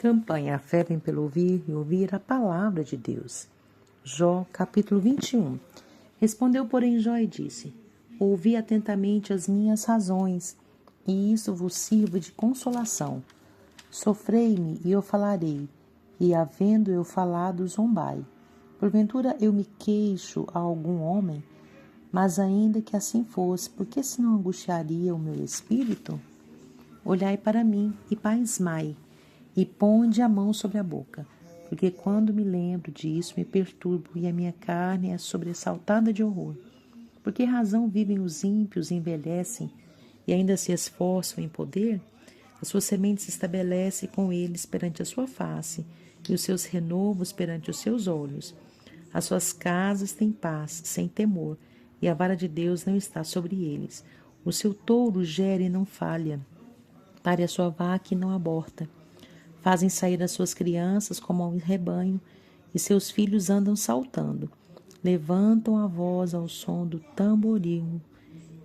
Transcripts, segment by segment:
Campanha: a fé vem pelo ouvir e ouvir a palavra de Deus. Jó, capítulo 21. Respondeu, porém, Jó e disse: Ouvi atentamente as minhas razões, e isso vos sirva de consolação. Sofrei-me e eu falarei, e havendo eu falado, zombai. Porventura eu me queixo a algum homem, mas ainda que assim fosse, por que se não angustiaria o meu espírito? Olhai para mim e pasmai, e ponde a mão sobre a boca, porque quando me lembro disso me perturbo e a minha carne é sobressaltada de horror. Por que razão vivem os ímpios e envelhecem e ainda se esforçam em poder? A sua semente se estabelece com eles perante a sua face e os seus renovos perante os seus olhos. As suas casas têm paz, sem temor, e a vara de Deus não está sobre eles. O seu touro gere e não falha, pare a sua vaca e não aborta. Fazem sair as suas crianças como um rebanho, e seus filhos andam saltando. Levantam a voz ao som do tamboril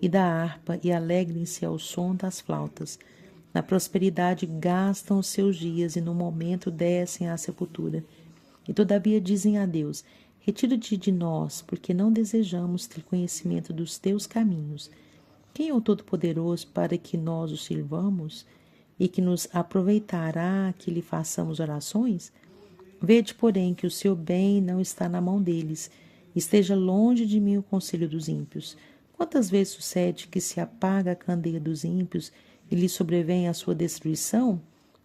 e da harpa, e alegrem-se ao som das flautas. Na prosperidade gastam os seus dias, e no momento descem à sepultura. E todavia dizem a Deus: retira-te de nós, porque não desejamos ter conhecimento dos teus caminhos. Quem é o Todo-Poderoso para que nós o sirvamos? E que nos aproveitará que lhe façamos orações? Vede, porém, que o seu bem não está na mão deles. Esteja longe de mim o conselho dos ímpios. Quantas vezes sucede que se apaga a candeia dos ímpios e lhes sobrevém a sua destruição?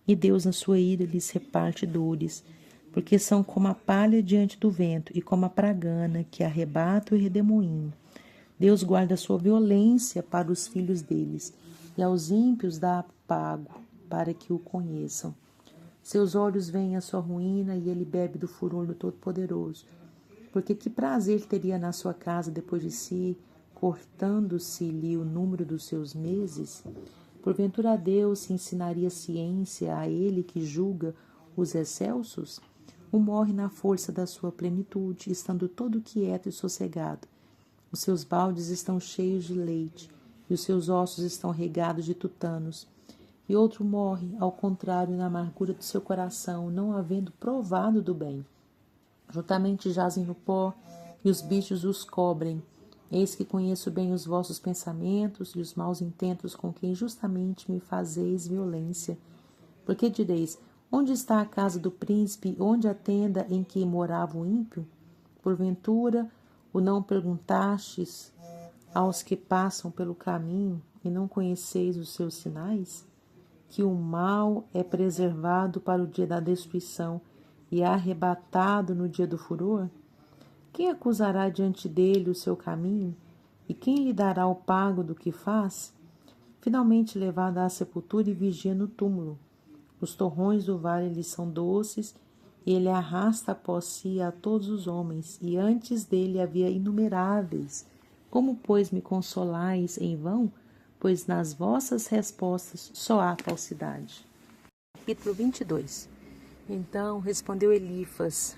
E Deus, na sua ira, lhes reparte dores, porque são como a palha diante do vento e como a pragana que arrebata o redemoinho. Deus guarda a sua violência para os filhos deles, e aos ímpios dá pago para que o conheçam. Seus olhos veem a sua ruína, e ele bebe do furor do Todo-Poderoso. Porque que prazer teria na sua casa depois de si, cortando-se-lhe o número dos seus meses? Porventura a Deus se ensinaria ciência a ele que julga os excelsos? Um morre na força da sua plenitude, estando todo quieto e sossegado. Os seus baldes estão cheios de leite, e os seus ossos estão regados de tutanos. E outro morre, ao contrário, na amargura do seu coração, não havendo provado do bem. Juntamente jazem no pó, e os bichos os cobrem. Eis que conheço bem os vossos pensamentos e os maus intentos com que injustamente me fazeis violência. Porque direis: onde está a casa do príncipe, onde a tenda em que morava o ímpio? Porventura, o não perguntastes aos que passam pelo caminho e não conheceis os seus sinais? Que o mal é preservado para o dia da destruição e arrebatado no dia do furor? Quem acusará diante dele o seu caminho? E quem lhe dará o pago do que faz? Finalmente levado à sepultura e vigia no túmulo. Os torrões do vale lhe são doces, e ele arrasta após si a todos os homens, e antes dele havia inumeráveis. Como, pois, me consolais em vão? Pois nas vossas respostas só há falsidade. Capítulo 22. Então respondeu Elifas,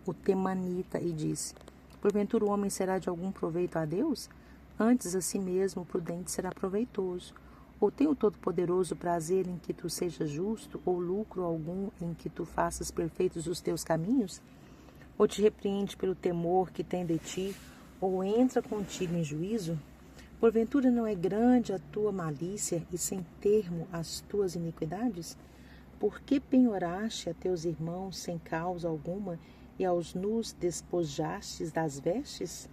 o temanita, e disse: porventura o homem será de algum proveito a Deus? Antes a si mesmo o prudente será proveitoso. Ou tem o Todo-Poderoso prazer em que tu sejas justo, ou lucro algum em que tu faças perfeitos os teus caminhos? Ou te repreende pelo temor que tem de ti, ou entra contigo em juízo? Porventura não é grande a tua malícia e sem termo as tuas iniquidades? Por que penhoraste a teus irmãos sem causa alguma e aos nus despojastes das vestes?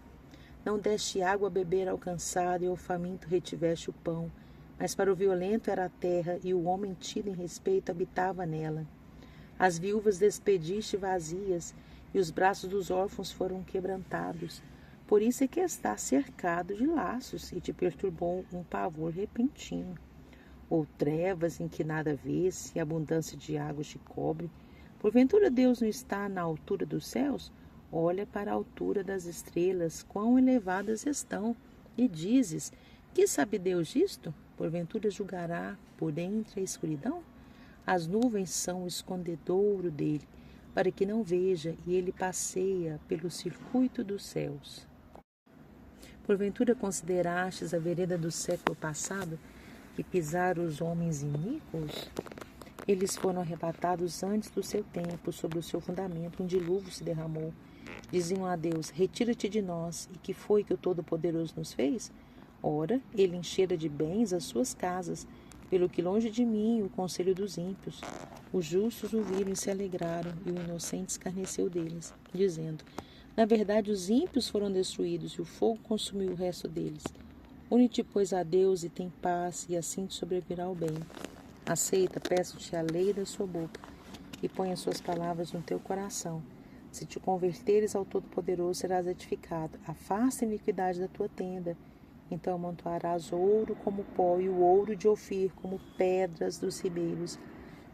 Não deste água a beber ao cansado e ao faminto retiveste o pão, mas para o violento era a terra e o homem tido em respeito habitava nela. As viúvas despediste vazias e os braços dos órfãos foram quebrantados. Por isso é que estás cercado de laços e te perturbou um pavor repentino. Ou trevas em que nada vês e abundância de águas te cobre. Porventura Deus não está na altura dos céus? Olha para a altura das estrelas, quão elevadas estão, e dizes: que sabe Deus disto? Porventura julgará por entre a escuridão? As nuvens são o escondedouro dele, para que não veja, e ele passeia pelo circuito dos céus. Porventura considerastes a vereda do século passado, que pisaram os homens iníquos? Eles foram arrebatados antes do seu tempo, sobre o seu fundamento um dilúvio se derramou. Diziam a Deus: retira-te de nós, e que foi que o Todo-Poderoso nos fez? Ora, ele enchera de bens as suas casas, pelo que longe de mim o conselho dos ímpios. Os justos o viram e se alegraram, e o inocente escarneceu deles, dizendo: na verdade os ímpios foram destruídos, e o fogo consumiu o resto deles. Une-te, pois, a Deus e tem paz, e assim te sobrevirá o bem. Aceita, peço-te, a lei da sua boca, e põe as suas palavras no teu coração. Se te converteres ao Todo-Poderoso, serás edificado. Afasta a iniquidade da tua tenda. Então amontoarás ouro como pó, e o ouro de Ofir como pedras dos ribeiros.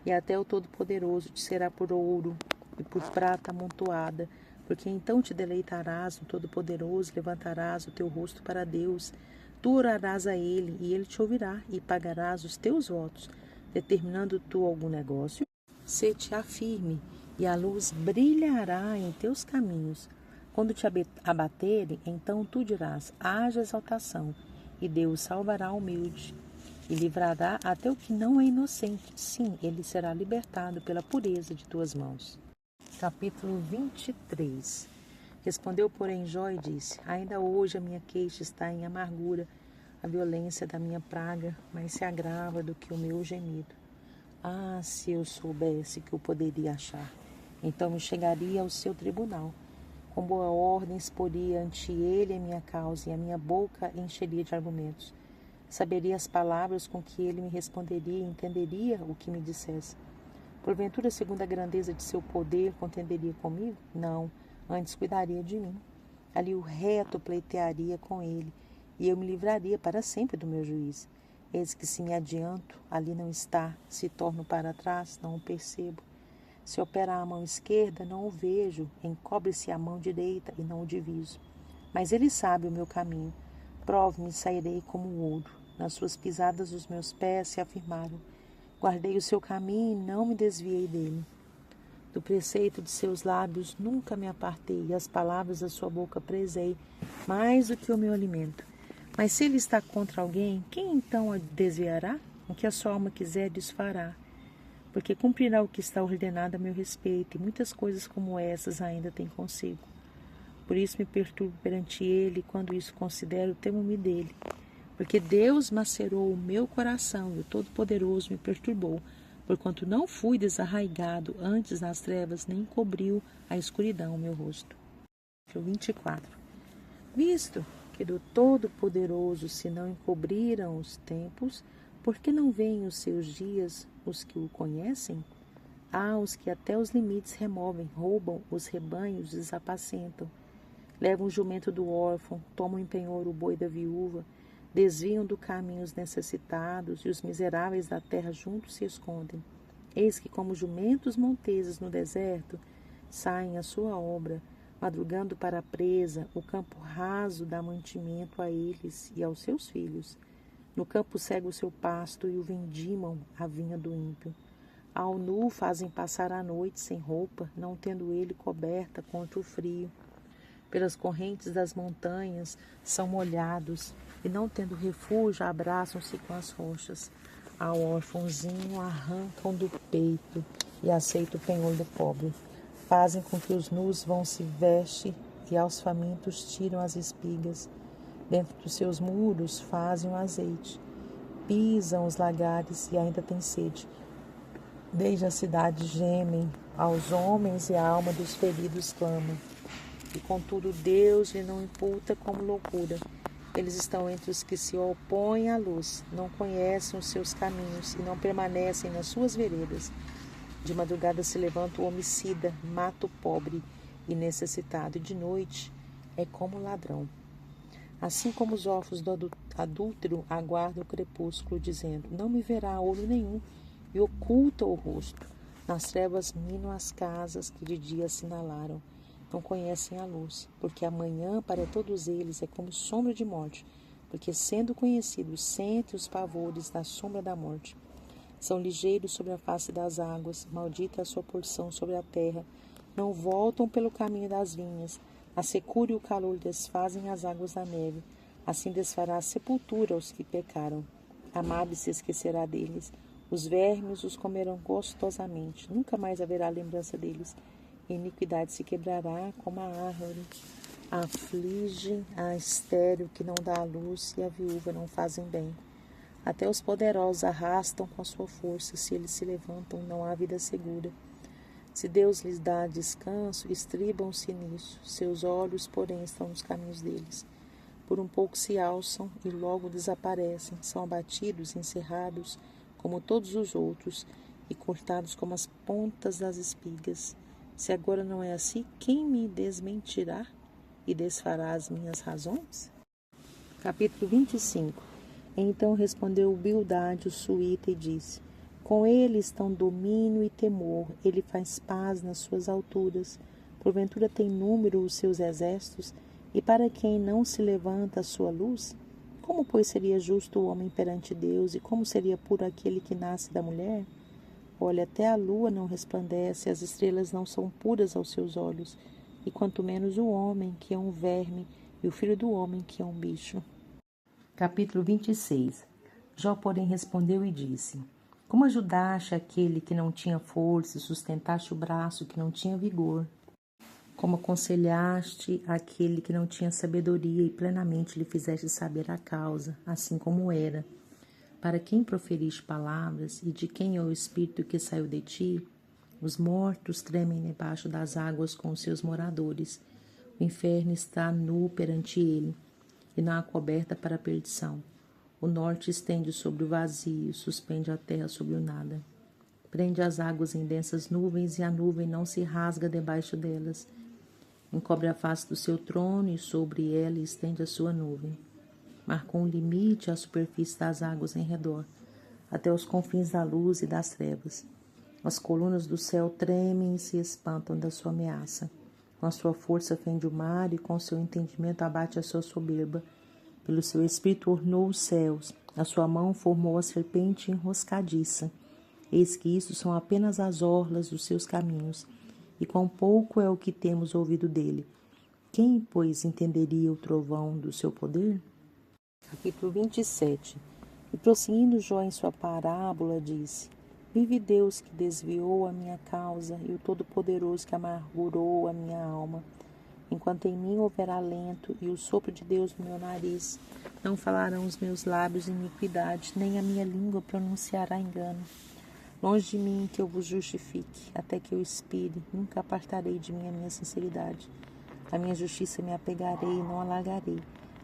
E até o Todo-Poderoso te será por ouro e por prata amontoada, porque então te deleitarás no Todo-Poderoso, levantarás o teu rosto para Deus. Tu orarás a Ele, e Ele te ouvirá, e pagarás os teus votos. Determinando tu algum negócio, se-te-á firme, e a luz brilhará em teus caminhos. Quando te abaterem, então tu dirás: haja exaltação, e Deus salvará o humilde, e livrará até o que não é inocente. Sim, ele será libertado pela pureza de tuas mãos. Capítulo 23. Respondeu, porém, Jó e disse: ainda hoje a minha queixa está em amargura, a violência da minha praga mais se agrava do que o meu gemido. Ah, se eu soubesse que eu poderia achar, então me chegaria ao seu tribunal. Com boa ordem exporia ante ele a minha causa, e a minha boca encheria de argumentos. Saberia as palavras com que ele me responderia, e entenderia o que me dissesse. Porventura, segundo a grandeza de seu poder, contenderia comigo? Não, antes cuidaria de mim. Ali o reto pleitearia com ele, e eu me livraria para sempre do meu juiz. Eis que se me adianto, ali não está, se torno para trás, não o percebo. Se opera a mão esquerda, não o vejo, encobre-se a mão direita e não o diviso. Mas ele sabe o meu caminho, prove-me e sairei como o ouro. Nas suas pisadas os meus pés se afirmaram. Guardei o seu caminho e não me desviei dele. Do preceito de seus lábios nunca me apartei, e as palavras da sua boca prezei, mais do que o meu alimento. Mas se ele está contra alguém, quem então a desviará? O que a sua alma quiser, desfará. Porque cumprirá o que está ordenado a meu respeito, e muitas coisas como essas ainda tem consigo. Por isso me perturbo perante ele, e quando isso considero, temo-me dele. Porque Deus macerou o meu coração, e o Todo-Poderoso me perturbou, porquanto não fui desarraigado antes nas trevas, nem encobriu a escuridão o meu rosto. 24. Visto que do Todo-Poderoso se não encobriram os tempos, por que não veem os seus dias os que o conhecem? Há os que até os limites removem, roubam os rebanhos, desapacentam. Levam o jumento do órfão, tomam em penhor o boi da viúva, desviam do caminho os necessitados, e os miseráveis da terra juntos se escondem. Eis que, como jumentos monteses no deserto, saem à sua obra, madrugando para a presa, o campo raso dá mantimento a eles e aos seus filhos. No campo cega o seu pasto, e o vendimam a vinha do ímpio. Ao nu fazem passar a noite sem roupa, não tendo ele coberta contra o frio. Pelas correntes das montanhas são molhados, e não tendo refúgio, abraçam-se com as rochas. Ao órfãozinho arrancam do peito, e aceitam o penhor do pobre. Fazem com que os nus vão se vestir, e aos famintos tiram as espigas. Dentro dos seus muros fazem o azeite. Pisam os lagares e ainda têm sede. Desde a cidade gemem aos homens, e a alma dos feridos clama. E contudo Deus lhe não imputa como loucura. Eles estão entre os que se opõem à luz, não conhecem os seus caminhos e não permanecem nas suas veredas. De madrugada se levanta o homicida, mata o pobre e necessitado, e de noite é como ladrão. Assim como os órfãos do adúltero aguardam o crepúsculo, dizendo: não me verá olho nenhum, e oculta o rosto. Nas trevas minam as casas que de dia assinalaram. Não conhecem a luz, porque amanhã para todos eles é como sombra de morte, porque sendo conhecidos sentem os pavores da sombra da morte. São ligeiros sobre a face das águas, maldita é a sua porção sobre a terra. Não voltam pelo caminho das vinhas. A secura e o calor desfazem as águas da neve. Assim desfará a sepultura aos que pecaram. Amado se esquecerá deles. Os vermes os comerão gostosamente, nunca mais haverá lembrança deles. A iniquidade se quebrará como a árvore. Aflige a estéril que não dá à luz e a viúva não fazem bem. Até os poderosos arrastam com a sua força, se eles se levantam, não há vida segura. Se Deus lhes dá descanso, estribam-se nisso, seus olhos, porém, estão nos caminhos deles. Por um pouco se alçam e logo desaparecem, são abatidos, encerrados, como todos os outros, e cortados como as pontas das espigas. Se agora não é assim, quem me desmentirá e desfará as minhas razões? Capítulo 25. Então respondeu Bildade, o suíta, e disse: Com ele estão domínio e temor, ele faz paz nas suas alturas. Porventura tem número os seus exércitos, e para quem não se levanta a sua luz? Como, pois, seria justo o homem perante Deus, e como seria puro aquele que nasce da mulher? Olha, até a lua não resplandece, as estrelas não são puras aos seus olhos, e quanto menos o homem, que é um verme, e o filho do homem, que é um bicho. Capítulo 26. Jó, porém, respondeu e disse: Como ajudaste aquele que não tinha força, e sustentaste o braço que não tinha vigor? Como aconselhaste aquele que não tinha sabedoria, e plenamente lhe fizeste saber a causa, assim como era? Para quem proferiste palavras, e de quem é o Espírito que saiu de ti? Os mortos tremem debaixo das águas com os seus moradores. O inferno está nu perante ele, e não há coberta para a perdição. O norte estende sobre o vazio, suspende a terra sobre o nada. Prende as águas em densas nuvens, e a nuvem não se rasga debaixo delas. Encobre a face do seu trono, e sobre ela estende a sua nuvem. Marcou um limite à superfície das águas em redor, até os confins da luz e das trevas. As colunas do céu tremem e se espantam da sua ameaça. Com a sua força fende o mar, e com seu entendimento abate a sua soberba. Pelo seu espírito ornou os céus, a sua mão formou a serpente enroscadiça. Eis que isso são apenas as orlas dos seus caminhos, e quão pouco é o que temos ouvido dele. Quem, pois, entenderia o trovão do seu poder? Capítulo 27. E prosseguindo Jó em sua parábola, disse: Vive Deus que desviou a minha causa, e o Todo-Poderoso que amargurou a minha alma. Enquanto em mim houver alento e o sopro de Deus no meu nariz, não falarão os meus lábios iniquidade, nem a minha língua pronunciará engano. Longe de mim que eu vos justifique, até que eu expire, nunca apartarei de mim a minha sinceridade. A minha justiça me apegarei e não alargarei.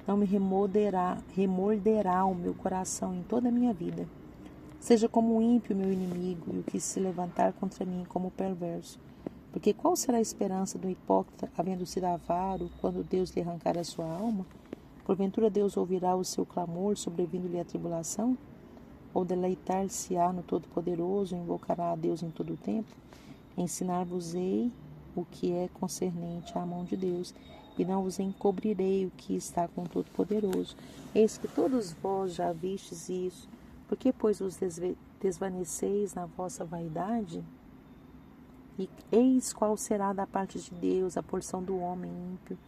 Não me remorderá o meu coração em toda a minha vida. Seja como o ímpio meu inimigo, e o que se levantar contra mim como perverso. Porque qual será a esperança do hipócrita, havendo sido avaro, quando Deus lhe arrancar a sua alma? Porventura Deus ouvirá o seu clamor, sobrevindo-lhe a tribulação? Ou deleitar-se-á no Todo-Poderoso, e invocará a Deus em todo o tempo? Ensinar-vos-ei o que é concernente à mão de Deus, e não vos encobrirei o que está com o Todo-Poderoso. Eis que todos vós já vistes isso. Por que, pois, vos desvaneceis na vossa vaidade? E eis qual será da parte de Deus a porção do homem ímpio,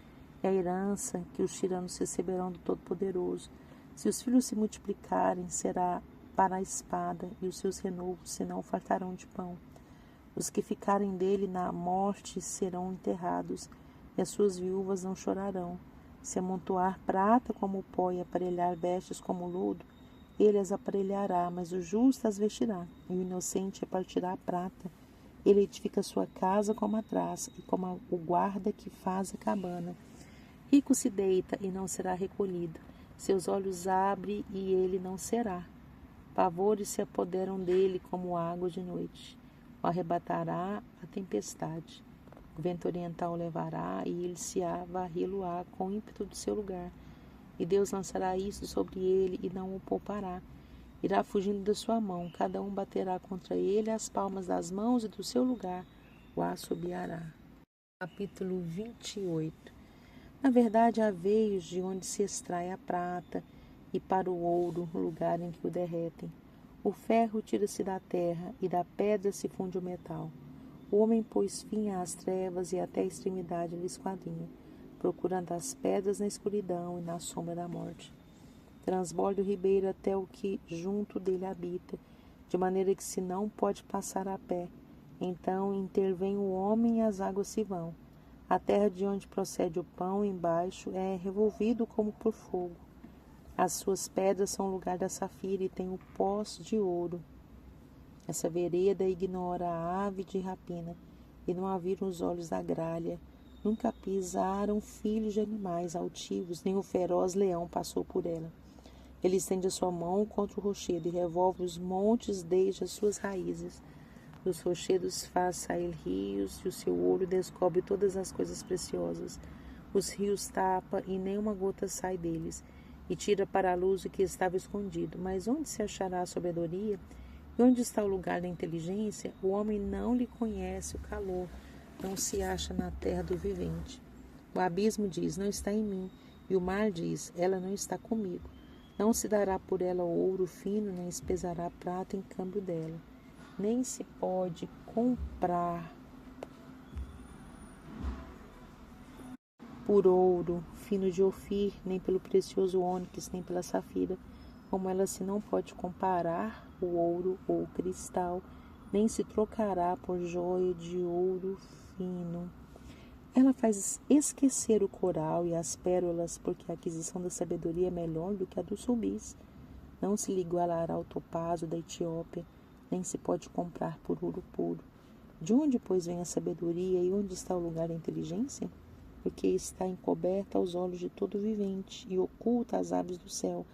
e a herança que os tiranos receberão do Todo-Poderoso. Se os filhos se multiplicarem, será para a espada, e os seus renovos se não fartarão de pão. Os que ficarem dele na morte serão enterrados, e as suas viúvas não chorarão. Se amontoar prata como o pó e aparelhar vestes como lodo, ele as aparelhará, mas o justo as vestirá, e o inocente repartirá a prata. Ele edifica sua casa como a traça, e como o guarda que faz a cabana. Rico se deita e não será recolhido. Seus olhos abre e ele não será. Pavores se apoderam dele como água de noite. O arrebatará a tempestade. O vento oriental o levará, e ele se varrê-lo-á com o ímpeto do seu lugar. E Deus lançará isso sobre ele, e não o poupará. Irá fugindo da sua mão, cada um baterá contra ele as palmas das mãos, e do seu lugar o assobiará. Capítulo 28. Na verdade, há veios de onde se extrai a prata, e para o ouro, no lugar em que o derretem. O ferro tira-se da terra, e da pedra se funde o metal. O homem pôs fim às trevas, e até a extremidade lhe esquadrinha, procurando as pedras na escuridão e na sombra da morte. Transborda o ribeiro até o que junto dele habita, de maneira que se não pode passar a pé. Então intervém o homem e as águas se vão. A terra de onde procede o pão embaixo é revolvido como por fogo. As suas pedras são o lugar da safira e tem o pós de ouro. Essa vereda ignora a ave de rapina e não a viram os olhos da gralha. Nunca pisaram filhos de animais altivos, nem o feroz leão passou por ela. Ele estende a sua mão contra o rochedo e revolve os montes desde as suas raízes. Dos rochedos faz sair rios e o seu olho descobre todas as coisas preciosas. Os rios tapa e nem uma gota sai deles, e tira para a luz o que estava escondido. Mas onde se achará a sabedoria? E onde está o lugar da inteligência? O homem não lhe conhece o calor, não se acha na terra do vivente. O abismo diz, não está em mim, e o mar diz, ela não está comigo. Não se dará por ela ouro fino, nem se pesará prata em câmbio dela. Nem se pode comprar por ouro fino de Ofir, nem pelo precioso ônix, nem pela safira. Como ela se não pode comparar o ouro ou o cristal, nem se trocará por joia de ouro fino. Ela faz esquecer o coral e as pérolas, porque a aquisição da sabedoria é melhor do que a dos rubis. Não se lhe igualará ao topázio da Etiópia, nem se pode comprar por ouro puro. De onde, pois, vem a sabedoria e onde está o lugar da inteligência? Porque está encoberta aos olhos de todo vivente e oculta às aves do céu.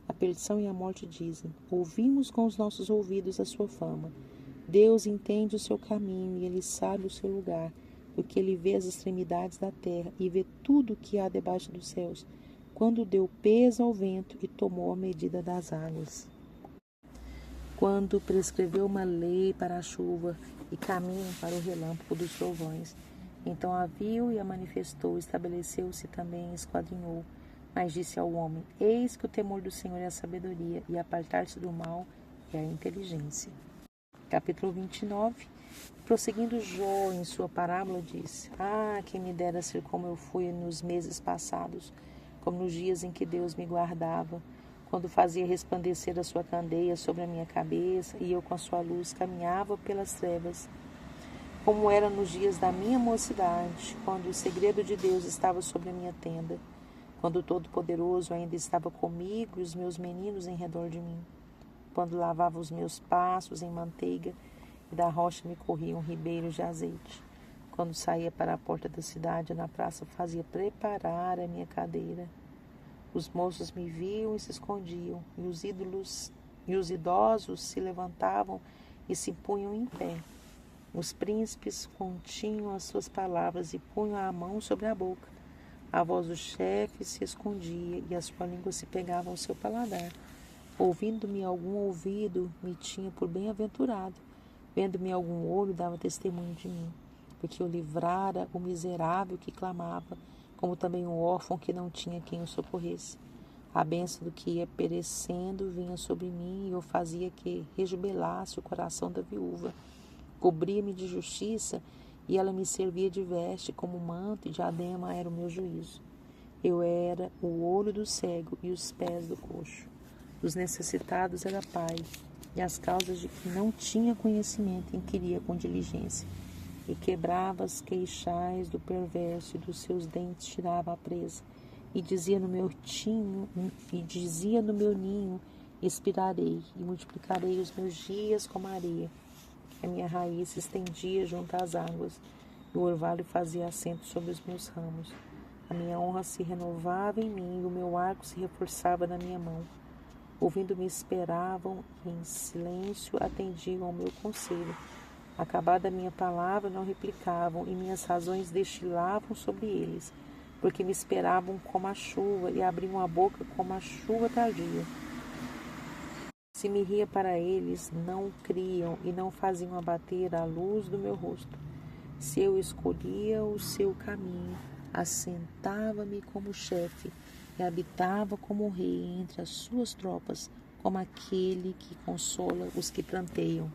A perdição e a morte dizem, ouvimos com os nossos ouvidos a sua fama. Deus entende o seu caminho e ele sabe o seu lugar, porque ele vê as extremidades da terra e vê tudo o que há debaixo dos céus, quando deu peso ao vento e tomou a medida das águas. Quando prescreveu uma lei para a chuva e caminho para o relâmpago dos trovões. Então a viu e a manifestou, estabeleceu-se também e esquadrinhou. Mas disse ao homem, eis que o temor do Senhor é a sabedoria, e apartar-se do mal é a inteligência. Capítulo 29. Prosseguindo Jó em sua parábola, disse, quem me dera ser como eu fui nos meses passados, como nos dias em que Deus me guardava, quando fazia resplandecer a sua candeia sobre a minha cabeça, e eu com a sua luz caminhava pelas trevas. Como era nos dias da minha mocidade, quando o segredo de Deus estava sobre a minha tenda, quando o Todo-Poderoso ainda estava comigo e os meus meninos em redor de mim, quando lavava os meus passos em manteiga e da rocha me corriam ribeiros de azeite, quando saía para a porta da cidade, na praça fazia preparar a minha cadeira. Os moços me viam e se escondiam, e os idosos se levantavam e se punham em pé. Os príncipes continham as suas palavras e punham a mão sobre a boca. A voz do chefe se escondia e a sua língua se pegava ao seu paladar. Ouvindo-me algum ouvido, me tinha por bem-aventurado. Vendo-me algum olho, dava testemunho de mim. Porque eu livrara o miserável que clamava, como também o órfão que não tinha quem o socorresse. A bênção do que ia perecendo vinha sobre mim e eu fazia que rejubilasse o coração da viúva. Cobria-me de justiça e ela me servia de veste, como manto e diadema era o meu juízo. Eu era o olho do cego e os pés do coxo. Dos necessitados era pai, e as causas de que não tinha conhecimento inquiria com diligência. E quebrava as queixais do perverso e dos seus dentes tirava a presa. E dizia no meu ninho, expirarei e multiplicarei os meus dias como a areia. A minha raiz se estendia junto às águas, e o orvalho fazia assento sobre os meus ramos. A minha honra se renovava em mim, e o meu arco se reforçava na minha mão. Ouvindo-me esperavam, e em silêncio atendiam ao meu conselho. Acabada a minha palavra, não replicavam, e minhas razões destilavam sobre eles, porque me esperavam como a chuva, e abriam a boca como a chuva tardia. Se me ria para eles, não criam e não faziam abater a luz do meu rosto. Se eu escolhia o seu caminho, assentava-me como chefe e habitava como rei entre as suas tropas, como aquele que consola os que planteiam.